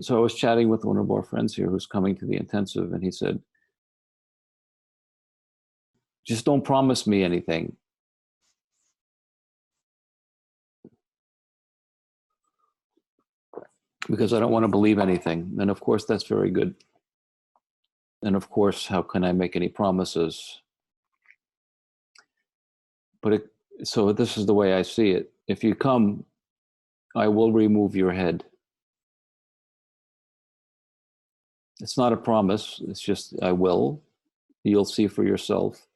So I was chatting with one of our friends here who's coming to the intensive, and he said, just don't promise me anything. Because I don't want to believe anything. And of course, that's very good. And of course, how can I make any promises? But so this is the way I see it. If you come, I will remove your head. It's not a promise. It's just, I will. You'll see for yourself.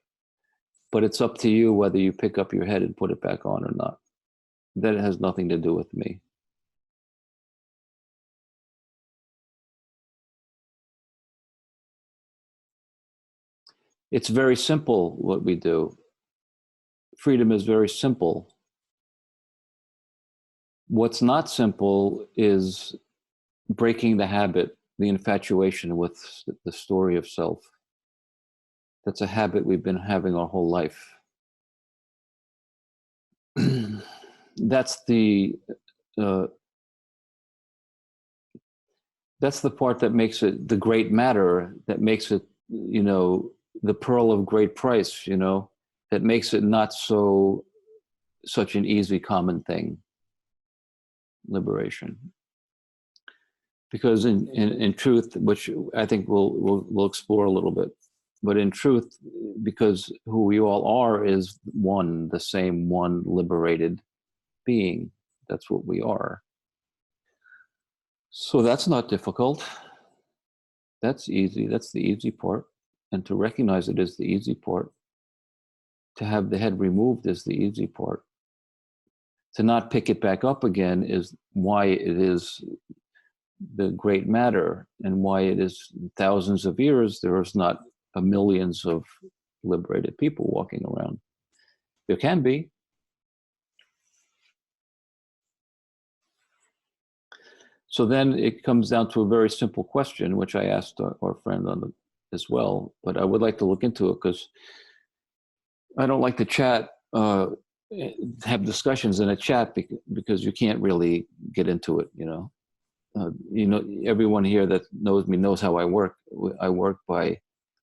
But it's up to you whether you pick up your head and put it back on or not. That has nothing to do with me. It's very simple what we do. Freedom is very simple. What's not simple is breaking the habit, the infatuation with the story of self. That's a habit we've been having our whole life. That's the part that makes it the great matter, that makes it, the pearl of great price, that makes it not such an easy common thing, liberation. Because in truth, which I think we'll explore a little bit, but in truth, because who we all are is one, the same one liberated being. That's what we are. So that's not difficult. That's easy. That's the easy part. And to recognize it is the easy part. To have the head removed is the easy part. To not pick it back up again is why it is the great matter, and why it is thousands of years there is not millions of liberated people walking around. There can be. So then it comes down to a very simple question, which I asked our friend as well, but I would like to look into it because I don't like to chat, have discussions in a chat because you can't really get into it, everyone here that knows me knows how I work. I work by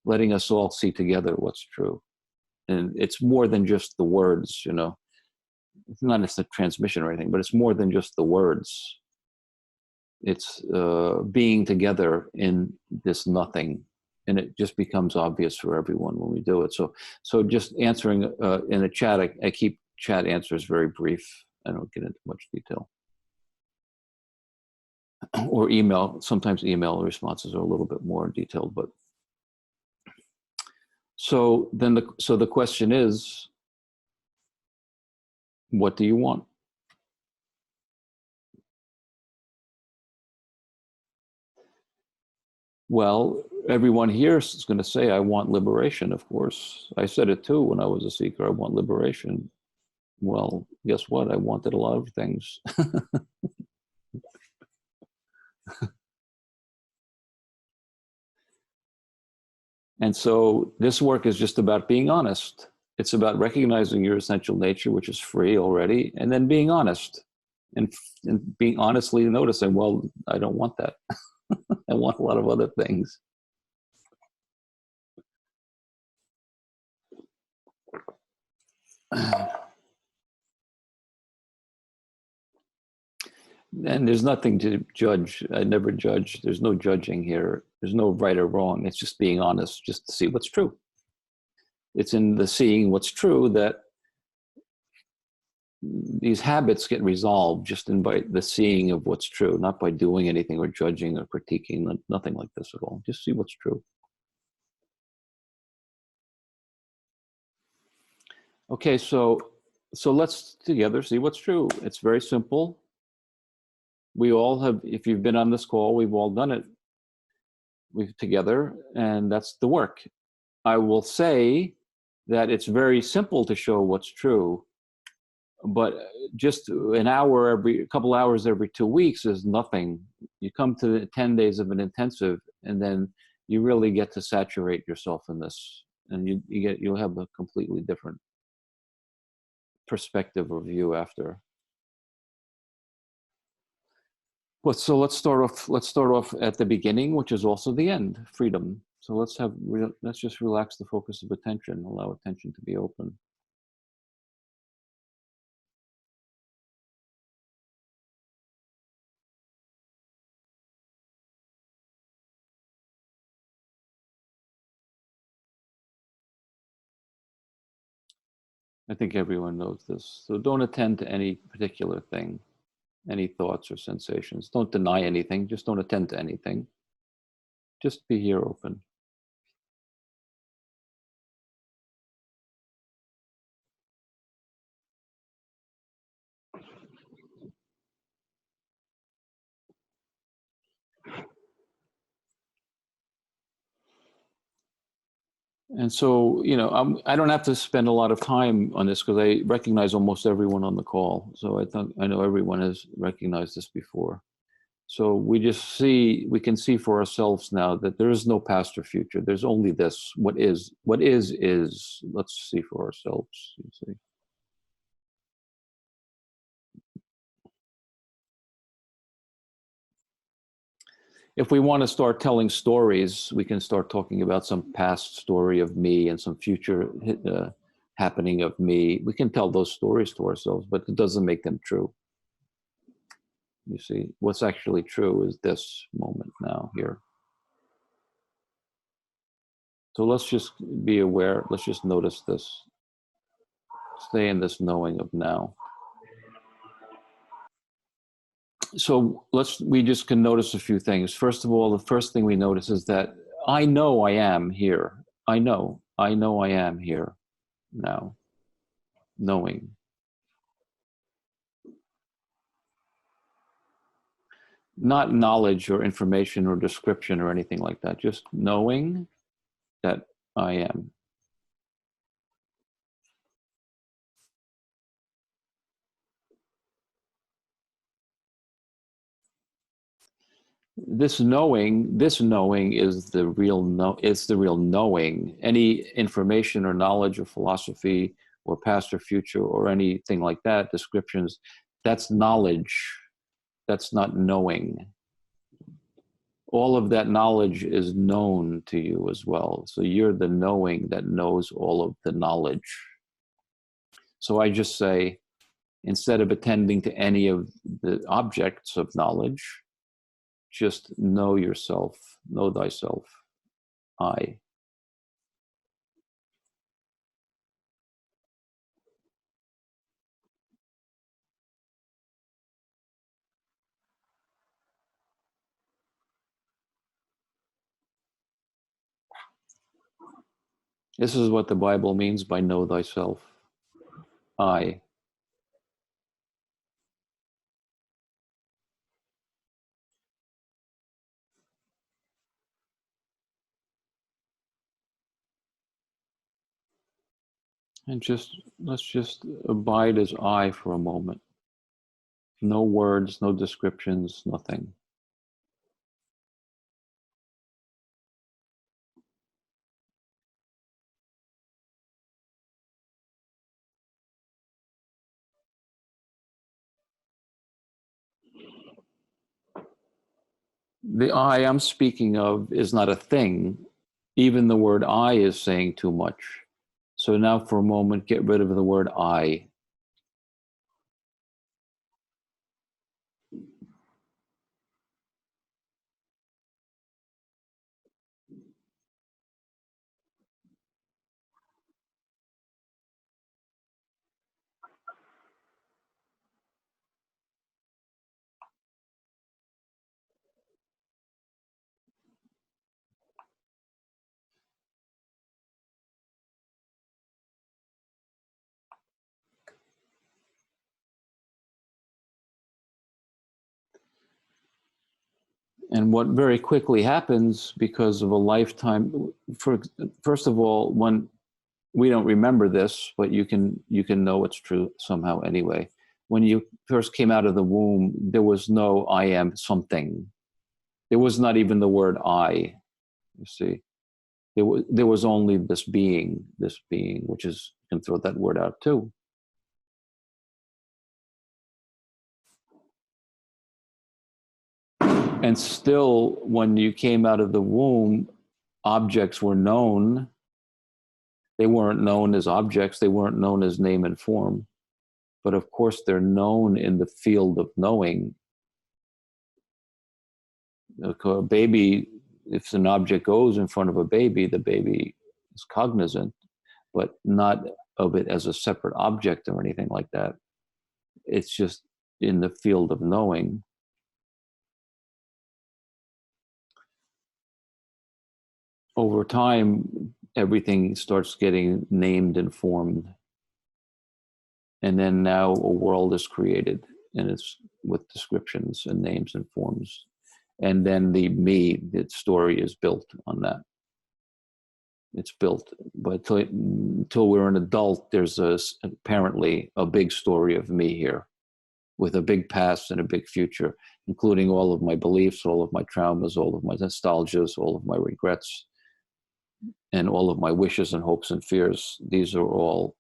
letting us all see together what's true. And it's more than just the words, It's not just a transmission or anything, but it's more than just the words. It's being together in this nothing. And it just becomes obvious for everyone when we do it. So just answering in a chat, I keep chat answers very brief. I don't get into much detail. Or email, sometimes email responses are a little bit more detailed, but so the question is, what do you want? Well, everyone here is going to say, I want liberation, of course. I said it too when I was a seeker, I want liberation. Well, guess what? I wanted a lot of things. And so this work is just about being honest. It's about recognizing your essential nature, which is free already, and then being honest and being honestly noticing, well, I don't want that. I want a lot of other things. And there's nothing to judge. I never judge. There's no judging here. There's no right or wrong. It's just being honest, just to see what's true. It's in the seeing what's true that these habits get resolved just in by the seeing of what's true, not by doing anything or judging or critiquing, nothing like this at all. Just see what's true. Okay, so let's together see what's true. It's very simple. We all have, if you've been on this call, we've all done it. We've together, and that's the work. I will say that it's very simple to show what's true, but just a couple hours every 2 weeks is nothing. You come to the 10 days of an intensive, and then you really get to saturate yourself in this, and you'll have a completely different perspective or view after. Well, so let's start off. Let's start off at the beginning, which is also the end. Freedom. So let's just relax the focus of attention. Allow attention to be open. I think everyone knows this. So don't attend to any particular thing, any thoughts or sensations. Don't deny anything. Just don't attend to anything. Just be here open. And so, I don't have to spend a lot of time on this because I recognize almost everyone on the call. So I know everyone has recognized this before. So we can see for ourselves now that there is no past or future. There's only this. What is. Let's see for ourselves. You see. If we want to start telling stories, we can start talking about some past story of me and some future happening of me. We can tell those stories to ourselves, but it doesn't make them true. You see, what's actually true is this moment now here. So let's just be aware. Let's just notice this. Stay in this knowing of now. So we just can notice a few things. First of all, the first thing we notice is that I know I am here. I know I am here now. Knowing. Not knowledge or information or description or anything like that. Just knowing that I am. This knowing is the real it's the real knowing. Any information or knowledge or philosophy or past or future or anything like that, descriptions, that's knowledge. That's not knowing. All of that knowledge is known to you as well. So you're the knowing that knows all of the knowledge. So I just say, instead of attending to any of the objects of knowledge, just know yourself, know thyself, I. This is what the Bible means by know thyself, I. And let's just abide as I for a moment. No words, no descriptions, nothing. The I I'm speaking of is not a thing. Even the word I is saying too much. So now for a moment, get rid of the word I. And what very quickly happens because of a lifetime, first of all, when we don't remember this, but you can know it's true somehow anyway. When you first came out of the womb, there was no I am something. There was not even the word I. You see, there was only this being, which is, you can throw that word out too. And still, when you came out of the womb, objects were known. They weren't known as objects. They weren't known as name and form. But of course, they're known in the field of knowing. A baby, if an object goes in front of a baby, the baby is cognizant, but not of it as a separate object or anything like that. It's just in the field of knowing. Over time, everything starts getting named and formed. And then now a world is created, and it's with descriptions and names and forms. And then the story is built on that. It's built, but until we're an adult, there's apparently a big story of me here, with a big past and a big future, including all of my beliefs, all of my traumas, all of my nostalgias, all of my regrets, and all of my wishes and hopes and fears. These are all,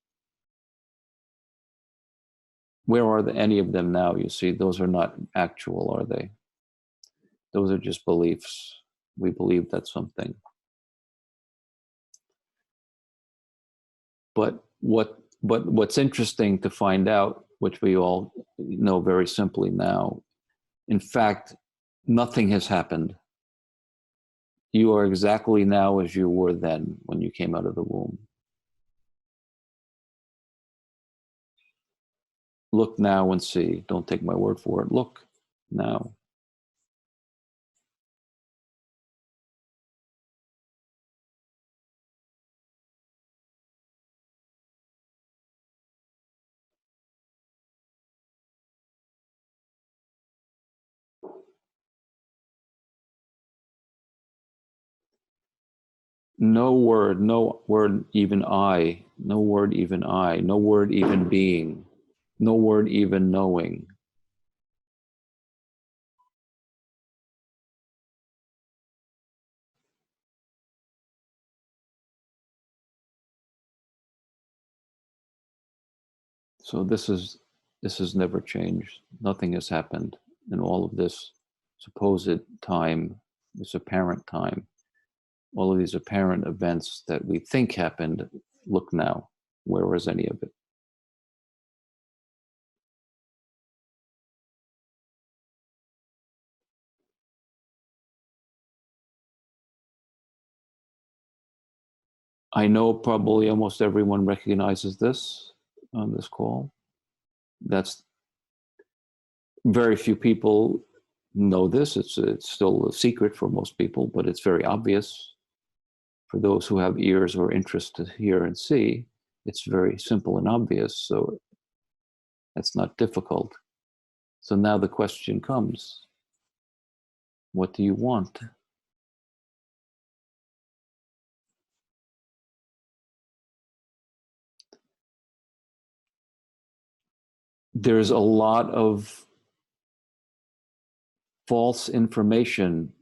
where are any of them now? You see, those are not actual, are they? Those are just beliefs. We believe that's something. But what's interesting to find out, which we all know very simply now, in fact, nothing has happened. You are exactly now as you were then when you came out of the womb. Look now and see. Don't take my word for it. Look now. No word even I, no word even I, no word even being, no word even knowing. So this has never changed. Nothing has happened in all of this supposed time, this apparent time. All of these apparent events that we think happened, look now, where was any of it? I know probably almost everyone recognizes this on this call. That's very few people know this. It's still a secret for most people, but it's very obvious for those who have ears or interest to hear and see. It's very simple and obvious, so that's not difficult. So now the question comes, what do you want? There's a lot of false information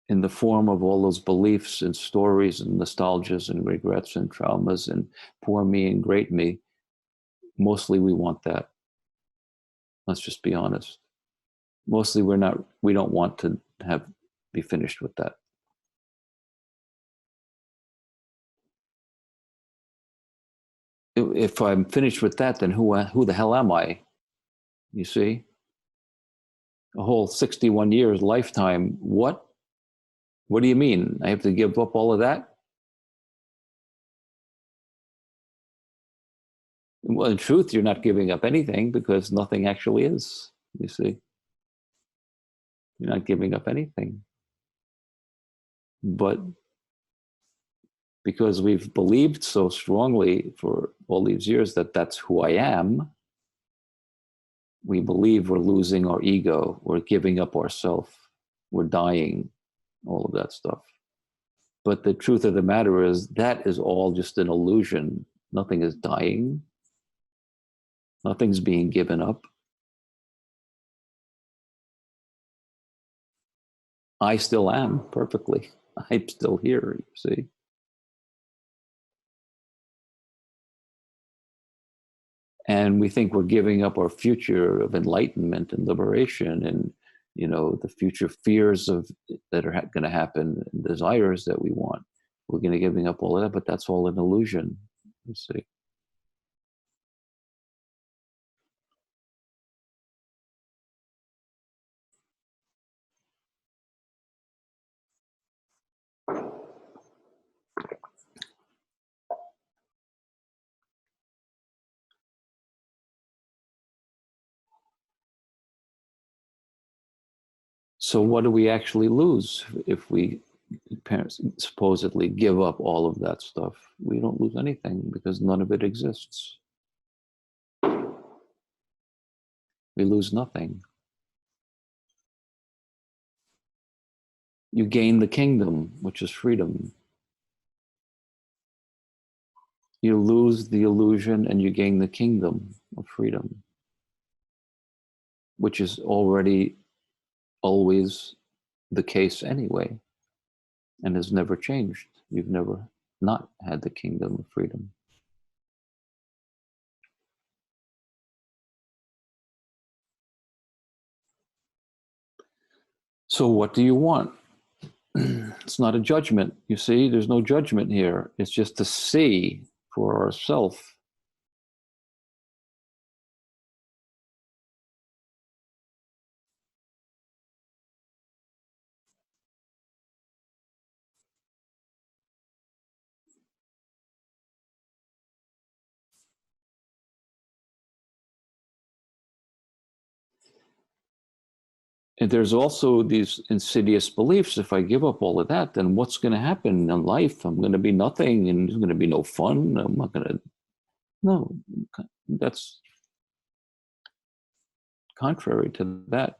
in the form of all those beliefs and stories and nostalgias and regrets and traumas and poor me and great me. Mostly we want that. Let's just be honest. Mostly we don't want to be finished with that. If I'm finished with that, then who the hell am I? You see? A whole 61 years lifetime. What do you mean? I have to give up all of that? Well, in truth, you're not giving up anything because nothing actually is, you see. You're not giving up anything. But because we've believed so strongly for all these years that that's who I am, we believe we're losing our ego, we're giving up ourself, we're dying, all of that stuff. But the truth of the matter is that is all just an illusion. Nothing is dying. Nothing's being given up. I still am perfectly. I'm still here, you see. And we think we're giving up our future of enlightenment and liberation and, you know, the future fears of that are going to happen and desires that we want. We're going to giving up all of that, but that's all an illusion, you see. So what do we actually lose if we parents supposedly give up all of that stuff? We don't lose anything because none of it exists. We lose nothing. You gain the kingdom, which is freedom. You lose the illusion and you gain the kingdom of freedom, which is already always the case anyway and has never changed. You've never not had the kingdom of freedom. So what do you want? It's not a judgment, you see. There's no judgment here. It's just to see for ourselves. And there's also these insidious beliefs. If I give up all of that, then what's going to happen in life? I'm going to be nothing and there's going to be no fun. I'm not going to. No, that's contrary to that.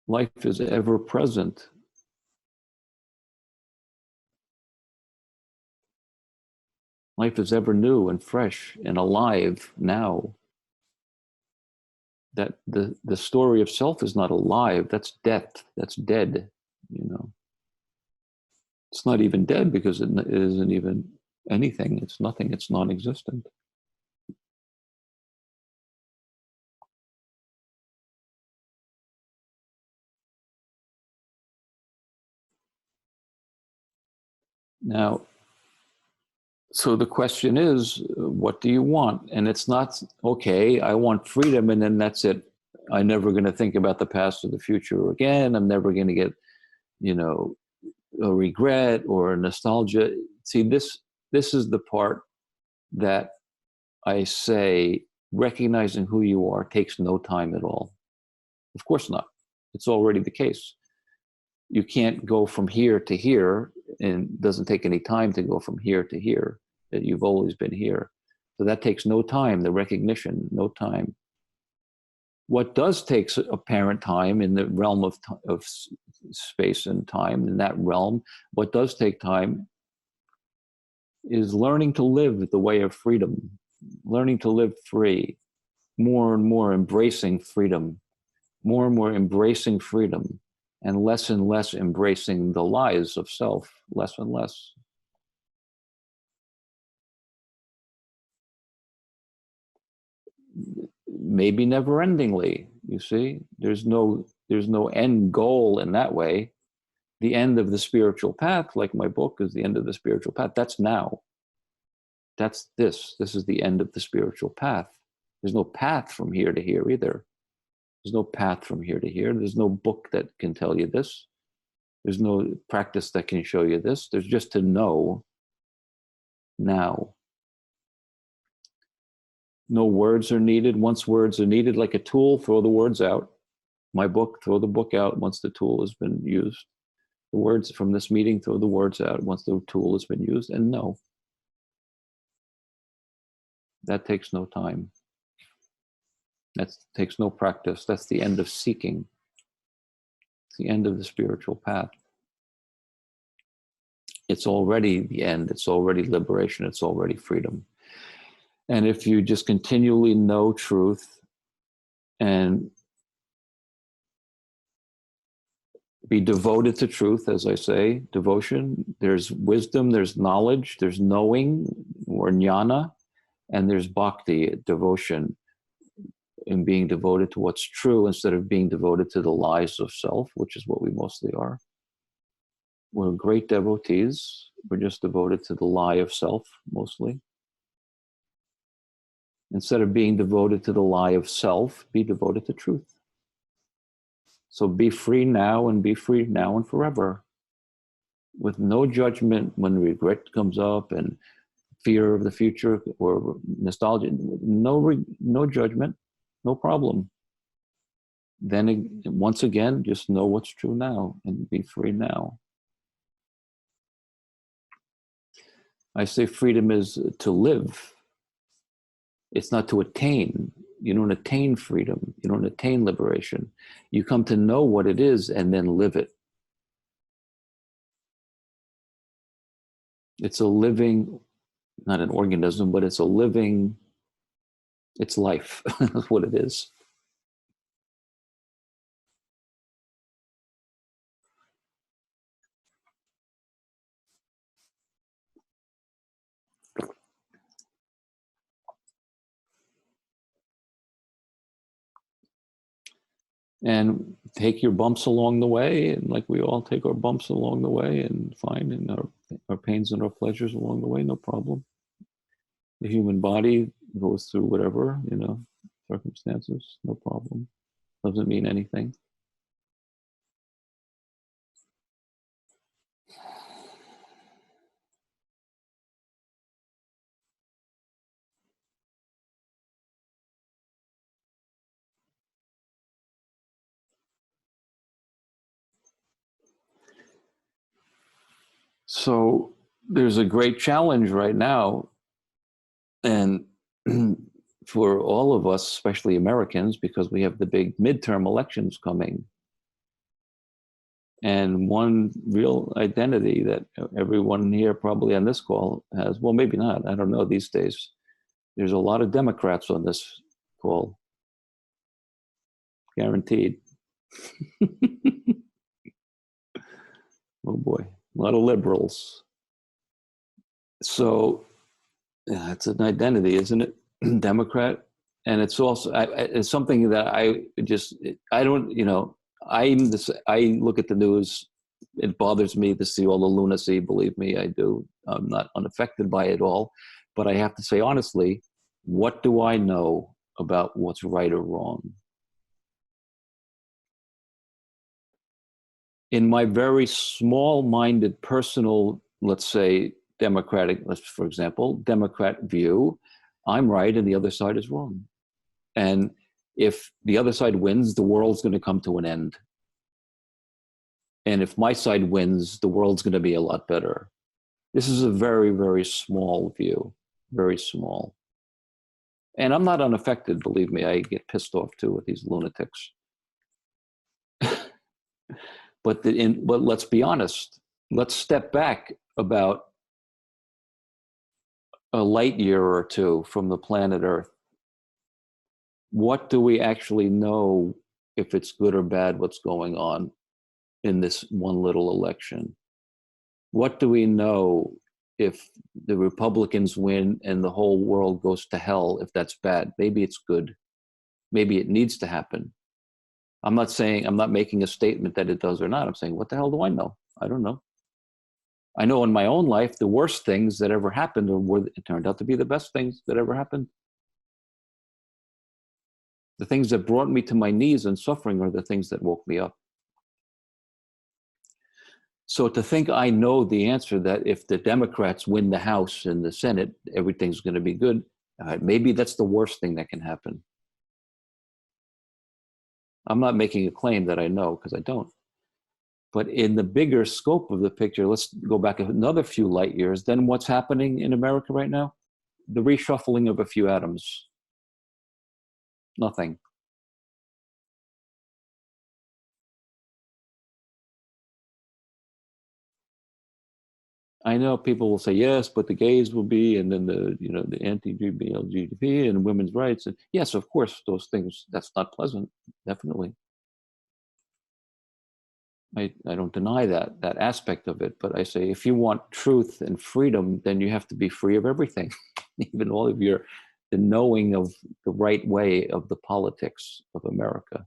Life is ever present. Life is ever new and fresh and alive now. That the story of self is not alive. That's death. That's dead, you know. It's not even dead because it isn't even anything. It's nothing. It's non-existent. Now, so the question is, what do you want? And it's not, okay, I want freedom and then that's it. I'm never going to think about the past or the future again. I'm never going to get, you know, a regret or a nostalgia. See, this is the part that I say recognizing who you are takes no time at all. Of course not. It's already the case. You can't go from here to here, and it doesn't take any time to go from here to here. That you've always been here. So that takes no time, the recognition, no time. What does take apparent time in the realm of space and time, in that realm, what does take time is learning to live the way of freedom, learning to live free, more and more embracing freedom, more and more embracing freedom, and less embracing the lies of self, less and less. Maybe never-endingly, you see. There's no end goal in that way. The end of the spiritual path, like my book is the end of the spiritual path, that's now. That's this is the end of the spiritual path. There's no path from here to here either. There's no path from here to here. There's no book that can tell you this. There's no practice that can show you this. There's just to know now. No words are needed. Once words are needed, like a tool, throw the words out. My book, throw the book out once the tool has been used. The words from this meeting, throw the words out once the tool has been used, and no. That takes no time. That takes no practice. That's the end of seeking. It's the end of the spiritual path. It's already the end. It's already liberation. It's already freedom. And if you just continually know truth and be devoted to truth, as I say, devotion, there's wisdom, there's knowledge, there's knowing, or jnana, and there's bhakti, devotion. in being devoted to what's true instead of being devoted to the lies of self, which is what we mostly are. We're great devotees. We're just devoted to the lie of self, mostly. Instead of being devoted to the lie of self, be devoted to truth. So be free now and be free now and forever. With no judgment when regret comes up and fear of the future or nostalgia, no judgment, no problem. Then once again, just know what's true now and be free now. I say freedom is to live. It's not to attain. You don't attain freedom. You don't attain liberation. You come to know what it is and then live it. It's a living, not an organism, but it's a living, it's life. That's what it is. And take your bumps along the way, and like we all take our bumps along the way, and fine, and our pains and our pleasures along the way, no problem. The human body goes through whatever, circumstances, no problem. Doesn't mean anything. So there's a great challenge right now, and for all of us, especially Americans, because we have the big midterm elections coming. And one real identity that everyone here probably on this call has, well, maybe not, I don't know these days. There's a lot of Democrats on this call. Guaranteed. Oh boy, a lot of liberals. So yeah, it's an identity, isn't it? Democrat. And it's also, it's something that I don't, I look at the news. It bothers me to see all the lunacy. Believe me, I do. I'm not unaffected by it all. But I have to say honestly, what do I know about what's right or wrong? In my very small-minded personal, let's say, for example, Democrat view, I'm right and the other side is wrong. And if the other side wins, the world's going to come to an end. And if my side wins, the world's going to be a lot better. This is a very, very small view, very small. And I'm not unaffected, believe me. I get pissed off too with these lunatics. But let's be honest. Let's step back about a light year or two from the planet Earth. What do we actually know, if it's good or bad, what's going on in this one little election? What do we know if the Republicans win and the whole world goes to hell, if that's bad? Maybe it's good. Maybe it needs to happen. I'm not making a statement that it does or not. I'm saying, what the hell do I know? I don't know. I know in my own life, the worst things that ever happened it turned out to be the best things that ever happened. The things that brought me to my knees and suffering are the things that woke me up. So to think I know the answer that if the Democrats win the House and the Senate, everything's going to be good, maybe that's the worst thing that can happen. I'm not making a claim that I know, because I don't. But in the bigger scope of the picture, let's go back another few light years. Then what's happening in America right now? The reshuffling of a few atoms. Nothing. I know people will say, yes, but the gays will be, and then the anti-LGBT and women's rights. And yes, of course, those things, that's not pleasant, definitely. I don't deny that aspect of it, but I say, if you want truth and freedom, then you have to be free of everything, even all of your the knowing of the right way of the politics of America.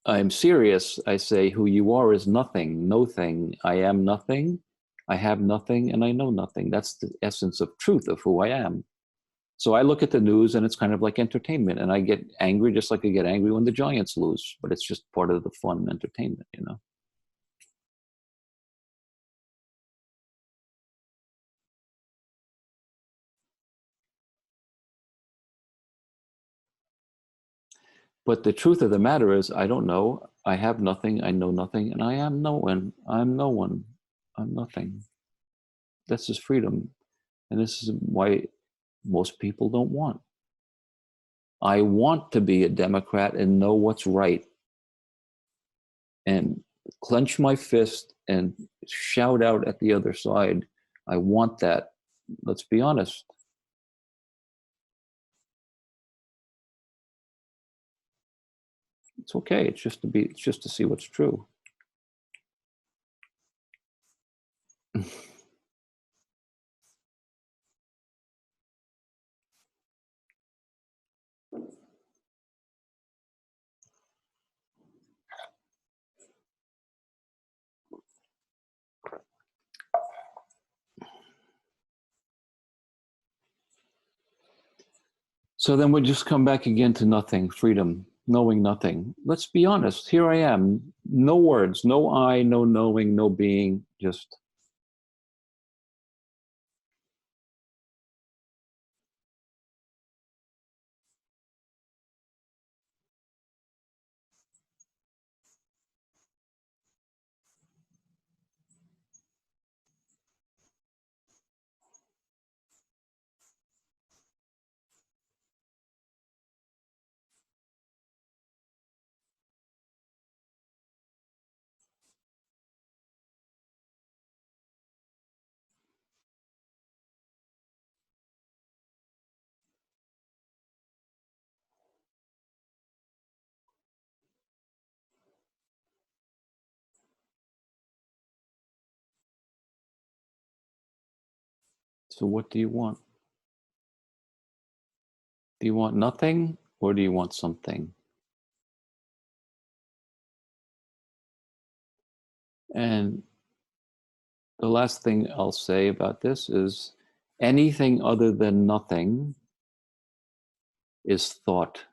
I'm serious. I say who you are is nothing, no thing. I am nothing. I have nothing, and I know nothing. That's the essence of truth of who I am. So I look at the news, and it's kind of like entertainment, and I get angry just like I get angry when the Giants lose. But it's just part of the fun entertainment, you know. But the truth of the matter is, I don't know. I have nothing. I know nothing, and I am no one. I'm no one. I'm nothing. This is freedom, and this is why most people don't want. I want to be a Democrat and know what's right and clench my fist and shout out at the other side. I want that. Let's be honest. It's okay. It's just to see what's true. So then we just come back again to nothing, freedom, knowing nothing. Let's be honest. Here I am. No words, no I, no knowing, no being, just. So what do you want? Do you want nothing or do you want something? And the last thing I'll say about this is anything other than nothing is thought.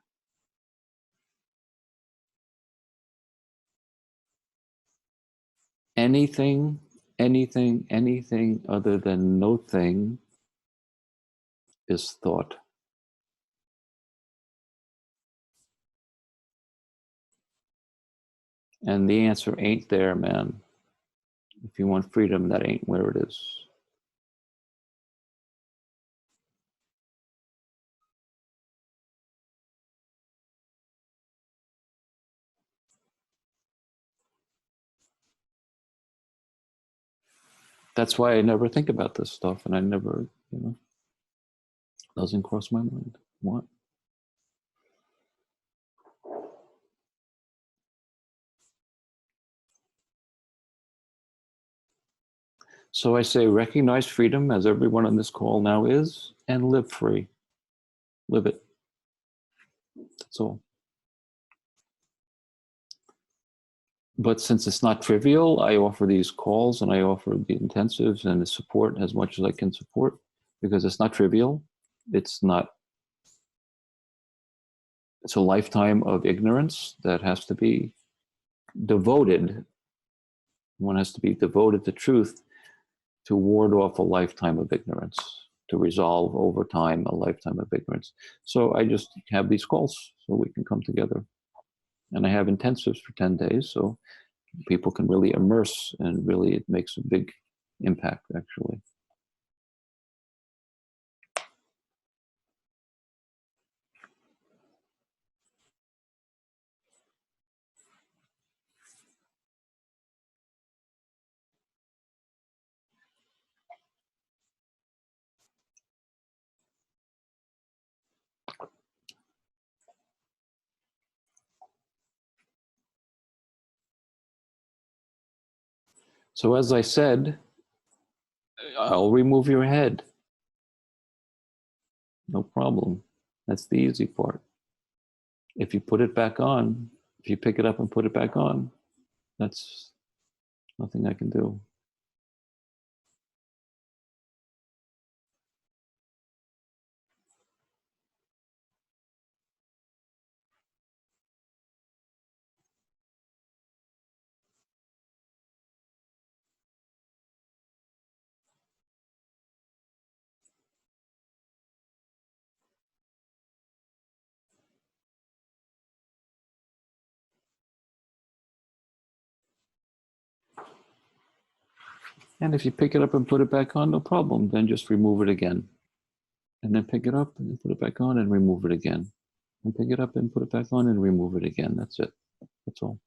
Anything, anything other than no thing is thought. And the answer ain't there, man. If you want freedom, that ain't where it is. That's why I never think about this stuff, and I never, doesn't cross my mind. What? So I say recognize freedom as everyone on this call now is, and live free. Live it. That's all. But since it's not trivial, I offer these calls and I offer the intensives and the support as much as I can support because it's not trivial. It's not, it's a lifetime of ignorance that has to be devoted. One has to be devoted to truth to ward off a lifetime of ignorance, to resolve over time a lifetime of ignorance. So I just have these calls so we can come together. And I have intensives for 10 days so people can really immerse and really it makes a big impact actually. So as I said, I'll remove your head. No problem. That's the easy part. If you put it back on, if you pick it up and put it back on, that's nothing I can do. And if you pick it up and put it back on, no problem. Then just remove it again. And then pick it up and put it back on and remove it again. And pick it up and put it back on and remove it again. That's it. That's all.